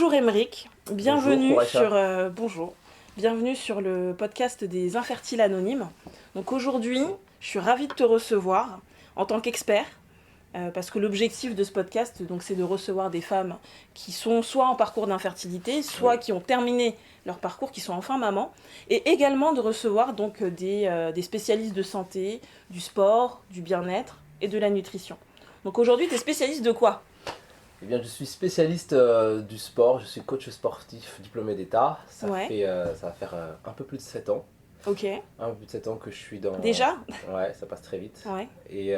Bonjour Émeric, bienvenue Bonjour, bonjour, bienvenue sur le podcast des infertiles anonymes. Donc aujourd'hui, je suis ravie de te recevoir en tant qu'expert, parce que l'objectif de ce podcast, donc, c'est de recevoir des femmes qui sont soit en parcours d'infertilité, soit qui ont terminé leur parcours, qui sont enfin maman, et également de recevoir donc des spécialistes de santé, du sport, du bien-être et de la nutrition. Donc aujourd'hui, tu es spécialiste de quoi ? Eh bien, je suis spécialiste du sport, je suis coach sportif diplômé d'État. Ça va faire un peu plus de 7 ans. Ok. Un peu plus de 7 ans que je suis dans... Déjà ? Ouais, ça passe très vite. Ouais. Et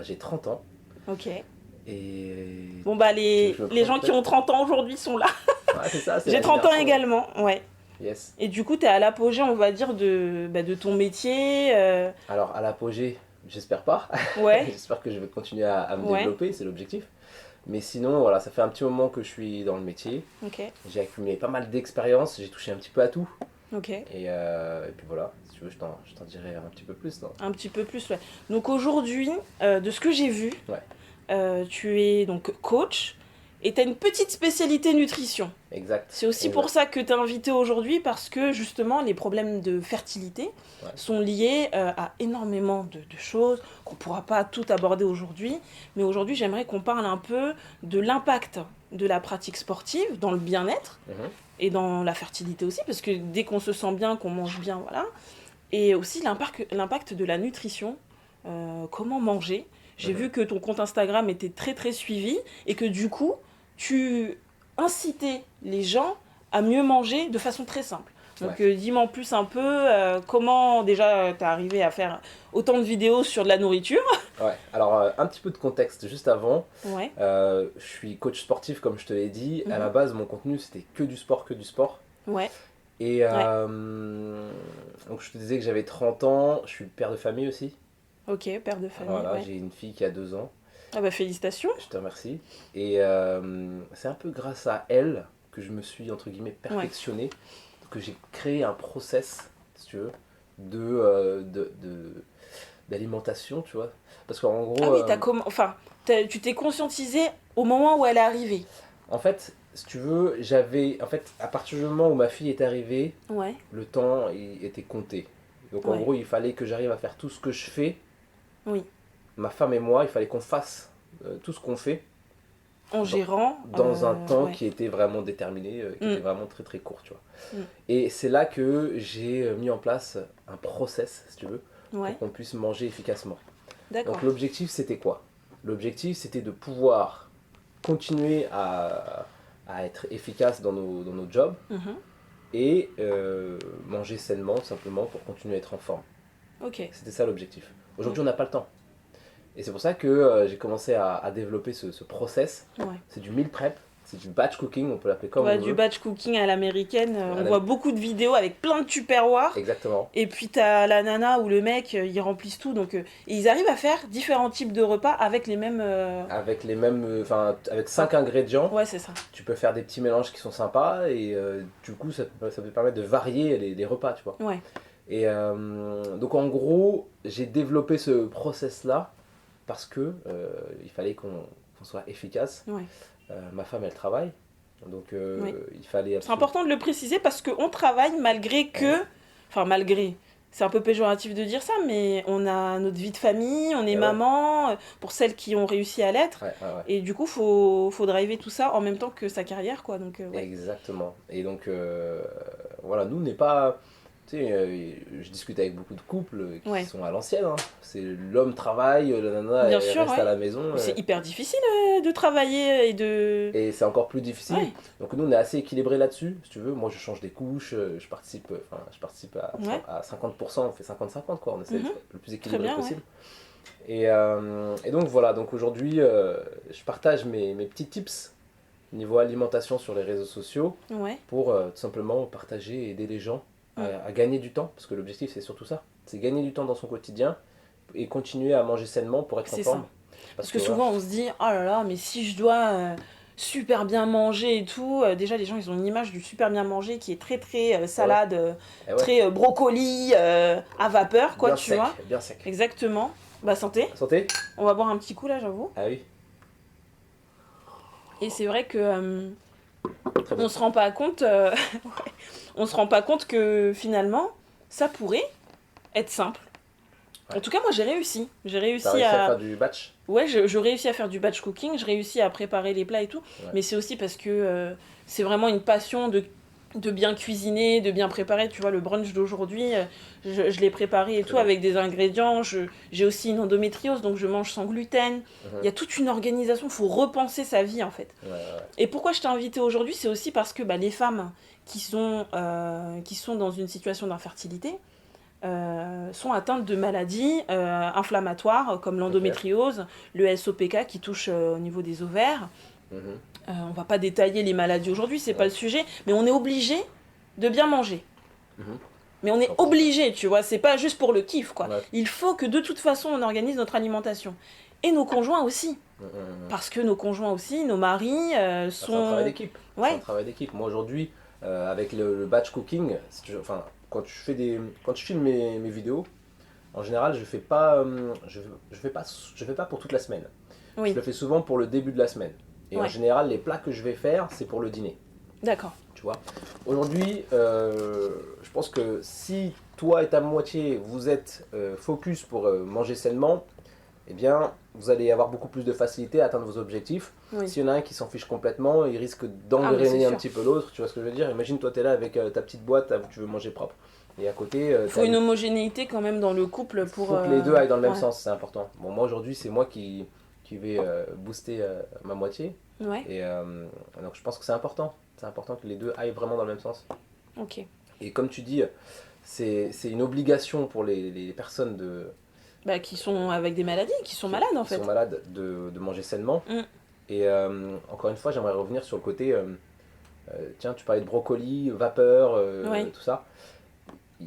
j'ai 30 ans. Ok. Et... Bon bah les gens qui ont 30 ans aujourd'hui sont là. Ouais, c'est ça, c'est J'ai 30 ans également, ouais. Yes. Et du coup, t'es à l'apogée, on va dire, de ton métier. Alors, à l'apogée, j'espère pas. Ouais. J'espère que je vais continuer à me développer, c'est l'objectif. Mais sinon, voilà, ça fait un petit moment que je suis dans le métier. Ok. J'ai accumulé pas mal d'expérience, j'ai touché un petit peu à tout. Ok. Et puis voilà, si tu veux, je t'en dirai un petit peu plus. Non Un petit peu plus, ouais. Donc aujourd'hui, de ce que j'ai vu, tu es donc coach et tu as une petite spécialité nutrition. Exact. C'est aussi pour ça que tu as invité aujourd'hui, parce que justement, les problèmes de fertilité sont liés à énormément de choses qu'on ne pourra pas tout aborder aujourd'hui. Mais aujourd'hui, j'aimerais qu'on parle un peu de l'impact de la pratique sportive dans le bien-être et dans la fertilité aussi, parce que dès qu'on se sent bien, qu'on mange bien, voilà. Et aussi l'impact de la nutrition, comment manger. J'ai vu que ton compte Instagram était très très suivi et que du coup, tu incitais les gens à mieux manger de façon très simple. Donc dis-moi en plus un peu comment déjà t'es arrivé à faire autant de vidéos sur de la nourriture. Ouais, alors un petit peu de contexte juste avant. Ouais. Je suis coach sportif comme je te l'ai dit. À la base, mon contenu c'était que du sport. Ouais. Et donc je te disais que j'avais 30 ans, je suis père de famille aussi. Ok, père de famille. Voilà, j'ai une fille qui a 2 ans. Ah bah félicitations. Je te remercie. Et c'est un peu grâce à elle que je me suis entre guillemets perfectionné, que j'ai créé un process, si tu veux, d'alimentation, tu vois. Parce qu'en gros... Ah oui, tu t'es conscientisé au moment où elle est arrivée. En fait, si tu veux, en fait, à partir du moment où ma fille est arrivée, le temps était compté. Donc en gros, il fallait que j'arrive à faire tout ce que je fais. Oui. Ma femme et moi, il fallait qu'on fasse tout ce qu'on fait. En gérant. Dans un temps qui était vraiment déterminé, qui était vraiment très très court, tu vois. Et c'est là que j'ai mis en place un process, si tu veux, pour qu'on puisse manger efficacement. Donc l'objectif, c'était quoi ? L'objectif, c'était de pouvoir continuer à être efficace dans nos jobs et manger sainement, tout simplement, pour continuer à être en forme. C'était ça l'objectif. Aujourd'hui, on n'a pas le temps. Et c'est pour ça que j'ai commencé à développer ce process. C'est du meal prep, c'est du batch cooking, on peut l'appeler comme on veut. Du batch cooking à l'américaine. On voit beaucoup de vidéos avec plein de tupperwares. Exactement. Et puis t'as la nana ou le mec, ils remplissent tout. Donc, et ils arrivent à faire différents types de repas avec les mêmes... Avec 5 ingrédients. Ouais, c'est ça. Tu peux faire des petits mélanges qui sont sympas et du coup, ça peut permettre de varier les repas, tu vois. Ouais. Et donc en gros, j'ai développé ce process-là parce que il fallait qu'on soit efficace. Ma femme, elle travaille, donc il fallait... C'est important de le préciser parce qu'on travaille malgré que... Enfin, malgré... C'est un peu péjoratif de dire ça, mais on a notre vie de famille, on est maman, pour celles qui ont réussi à l'être. Et du coup, faut driver tout ça en même temps que sa carrière, quoi. Donc, Exactement. Et donc, voilà, nous, on n'est pas... Tu sais, je discute avec beaucoup de couples qui sont à l'ancienne. Hein. C'est l'homme travaille, la nana elle reste à la maison. C'est hyper difficile de travailler et de... Et c'est encore plus difficile. Donc nous, on est assez équilibré là-dessus, si tu veux. Moi, je change des couches, je participe à 50%, on fait 50-50, quoi. On essaie d'être le plus équilibré possible. Et donc voilà, donc aujourd'hui, je partage mes petits tips niveau alimentation sur les réseaux sociaux pour tout simplement partager et aider les gens à gagner du temps, parce que l'objectif c'est surtout ça, c'est gagner du temps dans son quotidien et continuer à manger sainement pour être en forme. Parce que souvent on se dit, oh là là, mais si je dois super bien manger et tout, déjà les gens ils ont une image du super bien manger qui est très très salade, très brocoli à vapeur, quoi, tu vois. Bien sec. Exactement. Bah santé. Santé. On va boire un petit coup là, j'avoue. Ah oui. Et c'est vrai que On se rend pas compte, on se rend pas compte que finalement, ça pourrait être simple. En tout cas, moi, j'ai réussi. T'as réussi à faire du batch? Ouais, je réussis à faire du batch cooking, je réussis à préparer les plats et tout. Ouais. Mais c'est aussi parce que c'est vraiment une passion de bien cuisiner, de bien préparer. Tu vois, le brunch d'aujourd'hui, je l'ai préparé et tout avec des ingrédients. J'ai aussi une endométriose, donc je mange sans gluten. Il y a toute une organisation, il faut repenser sa vie en fait. Ouais. Et pourquoi je t'ai invité aujourd'hui, c'est aussi parce que les femmes qui sont dans une situation d'infertilité, sont atteintes de maladies inflammatoires comme l'endométriose, le SOPK qui touche au niveau des ovaires. On va pas détailler les maladies aujourd'hui, c'est pas le sujet, mais on est obligé de bien manger. Mais on est obligé, tu vois, c'est pas juste pour le kiff, quoi. Ouais. Il faut que de toute façon on organise notre alimentation. Et nos conjoints aussi. Parce que nos conjoints aussi, nos maris sont... C'est un travail d'équipe. Ouais. C'est un travail d'équipe. Moi aujourd'hui, avec le batch cooking, quand je filme mes vidéos, en général, je fais pas pour toute la semaine. Oui. Je le fais souvent pour le début de la semaine. Et en général, les plats que je vais faire, c'est pour le dîner. D'accord. Tu vois. Aujourd'hui, je pense que si toi et ta moitié, vous êtes focus pour manger sainement, eh bien, vous allez avoir beaucoup plus de facilité à atteindre vos objectifs. Oui. S'il y en a un qui s'en fiche complètement, il risque d'engrainer un petit peu l'autre. Tu vois ce que je veux dire? Imagine, toi, tu es là avec ta petite boîte, tu veux manger propre. Et à côté... Il faut une homogénéité quand même dans le couple pour... Il faut que les deux aillent dans le même sens, c'est important. Bon, moi, aujourd'hui, c'est moi qui vais booster ma moitié. Ouais. Et donc, je pense que c'est important. C'est important que les deux aillent vraiment dans le même sens. Ok. Et comme tu dis, c'est une obligation pour les personnes qui sont avec des maladies, qui sont malades en fait. Qui sont malades de manger sainement. Et encore une fois, j'aimerais revenir sur le côté, tiens, tu parlais de brocoli, vapeur, tout ça.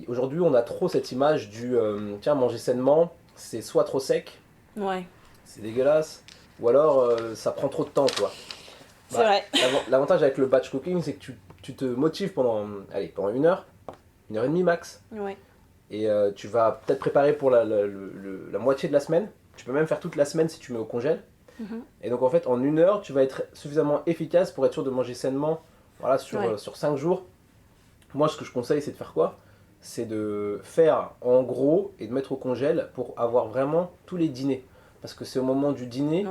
Aujourd'hui, on a trop cette image du, tiens, manger sainement, c'est soit trop sec, c'est dégueulasse, ou alors ça prend trop de temps, quoi. C'est vrai. L'avantage avec le batch cooking, c'est que tu te motives pendant 1 heure, 1h30 max. Ouais. Et tu vas peut-être préparer pour la moitié de la semaine. Tu peux même faire toute la semaine si tu mets au congèle. Et donc en fait, en 1 heure, tu vas être suffisamment efficace pour être sûr de manger sainement sur 5 jours. Moi, ce que je conseille, c'est de faire quoi? C'est de faire en gros et de mettre au congèle pour avoir vraiment tous les dîners. Parce que c'est au moment du dîner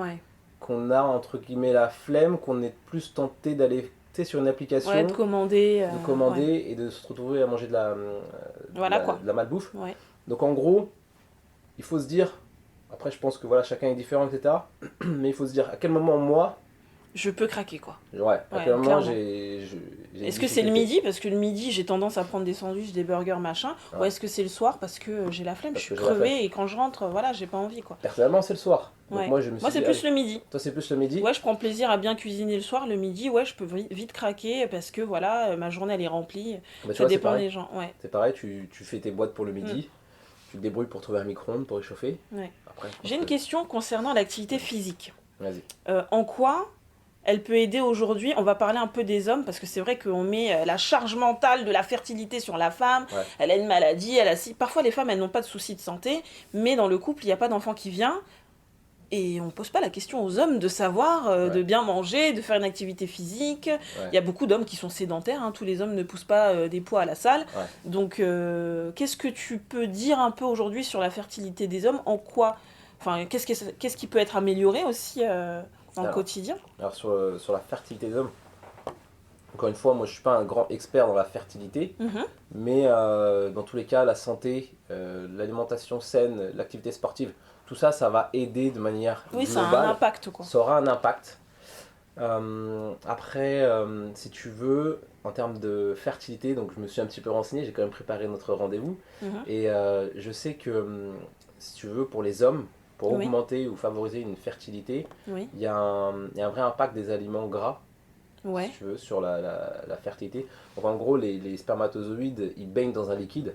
qu'on a, entre guillemets, la flemme, qu'on est plus tenté d'aller sur une application, de commander et de se retrouver à manger de la malbouffe. Ouais. Donc en gros, il faut se dire, après je pense que chacun est différent, etc. Mais il faut se dire à quel moment moi je peux craquer, quoi. Ouais, à quel moment Est-ce que c'est le midi? Parce que le midi, j'ai tendance à prendre des sandwichs, des burgers, machin. Ou est-ce que c'est le soir parce que j'ai la flemme, je suis crevée et quand je rentre, j'ai pas envie, quoi. Personnellement, c'est le soir. Donc moi, c'est plus le midi. Toi, c'est plus le midi? Ouais, je prends plaisir à bien cuisiner le soir. Le midi, je peux vite craquer parce que ma journée, elle est remplie. Ça dépend des gens. Ouais. C'est pareil, tu fais tes boîtes pour le midi. Tu te débrouilles pour trouver un micro-ondes pour réchauffer. Ouais. J'ai une question concernant l'activité physique. Vas-y. En quoi elle peut aider aujourd'hui? On va parler un peu des hommes parce que c'est vrai qu'on met la charge mentale de la fertilité sur la femme. Ouais. Elle a une maladie, parfois les femmes elles n'ont pas de soucis de santé, mais dans le couple il n'y a pas d'enfant qui vient et on ne pose pas la question aux hommes de savoir de bien manger, de faire une activité physique. Il y a beaucoup d'hommes qui sont sédentaires, tous les hommes ne poussent pas des poids à la salle. Donc qu'est-ce que tu peux dire un peu aujourd'hui sur la fertilité des hommes? En quoi, qu'est-ce qui peut être amélioré aussi dans le quotidien? Alors sur la fertilité des hommes, encore une fois, moi je suis pas un grand expert dans la fertilité, mais dans tous les cas, la santé, l'alimentation saine, l'activité sportive, tout ça, ça va aider de manière globale. Ça a un impact, quoi. Ça aura un impact. Après, si tu veux, en termes de fertilité, donc je me suis un petit peu renseigné, j'ai quand même préparé notre rendez-vous, et je sais que, si tu veux, pour les hommes, pour augmenter ou favoriser une fertilité, il y a un vrai impact des aliments gras, si tu veux, sur la fertilité. Donc en gros, les spermatozoïdes, ils baignent dans un liquide.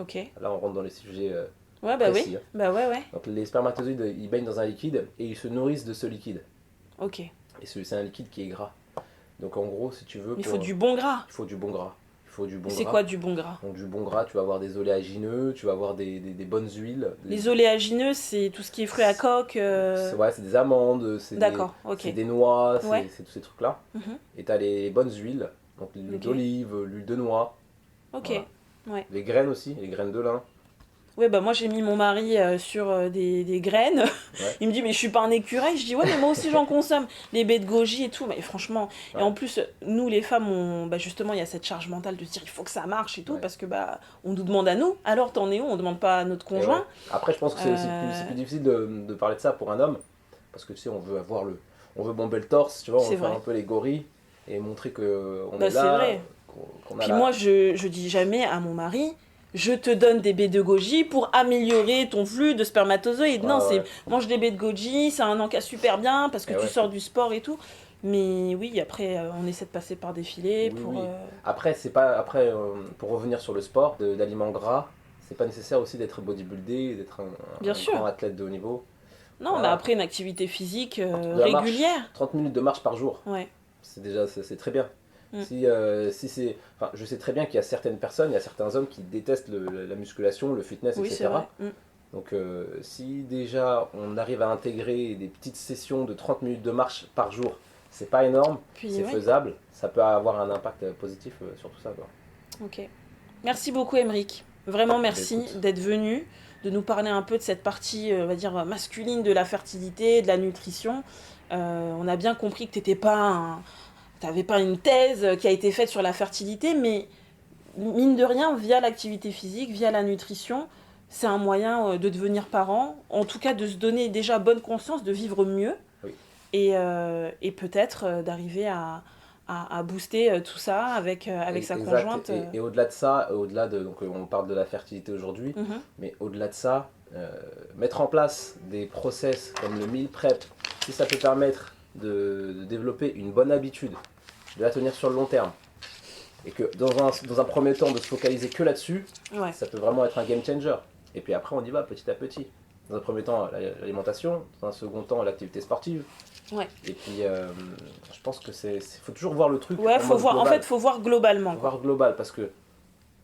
Ok. Là, on rentre dans les sujets précis. Donc les spermatozoïdes, ils baignent dans un liquide et ils se nourrissent de ce liquide. Ok. Et c'est un liquide qui est gras. Donc en gros, si tu veux... Il faut du bon gras. Il faut du bon gras. Il faut du bon gras. C'est quoi du bon gras? Donc du bon gras, tu vas avoir des oléagineux, tu vas avoir des bonnes huiles. Les oléagineux, c'est tout ce qui est fruits à coque Ouais, c'est des amandes, c'est des noix, c'est tous ces trucs-là. Et tu as les bonnes huiles, donc l'huile d'olive, l'huile de noix. Ok, ouais. Les graines aussi, les graines de lin. Ouais, bah moi j'ai mis mon mari sur des graines. Ouais. Il me dit, mais je suis pas un écureuil. Je dis, ouais, mais moi aussi j'en consomme. Les baies de goji et tout, mais franchement. Ouais. Et en plus, nous les femmes, justement, il y a cette charge mentale de se dire, il faut que ça marche et tout, parce que on nous demande à nous. Alors t'en es où? On demande pas à notre conjoint. Ouais. Après, je pense que c'est aussi plus difficile de parler de ça pour un homme, parce que tu sais, on veut bomber le torse, tu vois, on veut faire un peu les gorilles et montrer qu'on est là. C'est vrai. Puis moi, je dis jamais à mon mari, je te donne des baies de goji pour améliorer ton flux de spermatozoïdes. Non, c'est mange des baies de goji, ça a un encas super bien parce que tu sors du sport et tout. Mais oui, après, on essaie de passer par des filets. Oui. Après, pour revenir sur le sport, d'aliments gras, c'est pas nécessaire aussi d'être bodybuildé, d'être un grand athlète de haut niveau. Non, mais après, une activité physique régulière. Marche, 30 minutes de marche par jour. Ouais. C'est très bien. Si c'est, je sais très bien qu'il y a certaines personnes, il y a certains hommes qui détestent la musculation, le fitness, etc. Donc si déjà on arrive à intégrer des petites sessions de 30 minutes de marche par jour, c'est pas énorme, c'est faisable, ça peut avoir un impact positif sur tout ça, quoi. Ok. Merci beaucoup Aymeric. Vraiment merci d'être venu, de nous parler un peu de cette partie, on va dire, masculine de la fertilité, de la nutrition. On a bien compris que t'étais pas t'avais pas une thèse qui a été faite sur la fertilité, mais mine de rien, via l'activité physique, via la nutrition, c'est un moyen de devenir parent, en tout cas de se donner déjà bonne conscience, de vivre mieux, et peut-être d'arriver à booster tout ça avec sa conjointe. Et au-delà de ça, donc on parle de la fertilité aujourd'hui, mais au-delà de ça, mettre en place des process comme le meal prep, si ça peut permettre de développer une bonne habitude, de la tenir sur le long terme, et que dans un premier temps de se focaliser que là-dessus, ça peut vraiment être un game changer. Et puis après on y va petit à petit. Dans un premier temps l'alimentation, dans un second temps l'activité sportive. Et puis je pense que faut toujours voir le truc. Faut voir globalement. Voir global, parce que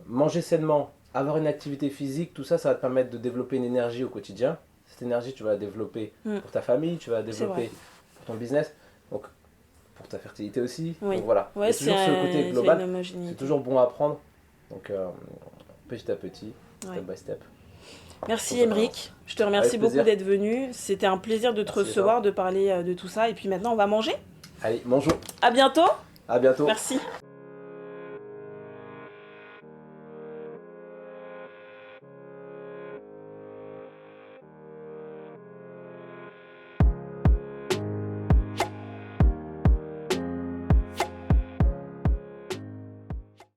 manger sainement, avoir une activité physique, tout ça va te permettre de développer une énergie au quotidien. Cette énergie tu vas la développer pour ta famille, tu vas la développer pour ton business. Donc pour ta fertilité aussi. Donc voilà, il y a toujours ce côté global, c'est toujours bon à apprendre. Donc petit à petit, step by step. Merci Aymeric, je te remercie beaucoup d'être venu. C'était un plaisir de te recevoir, de parler de tout ça. Et puis maintenant, on va manger. Allez, mangeons. À bientôt. À bientôt. Merci.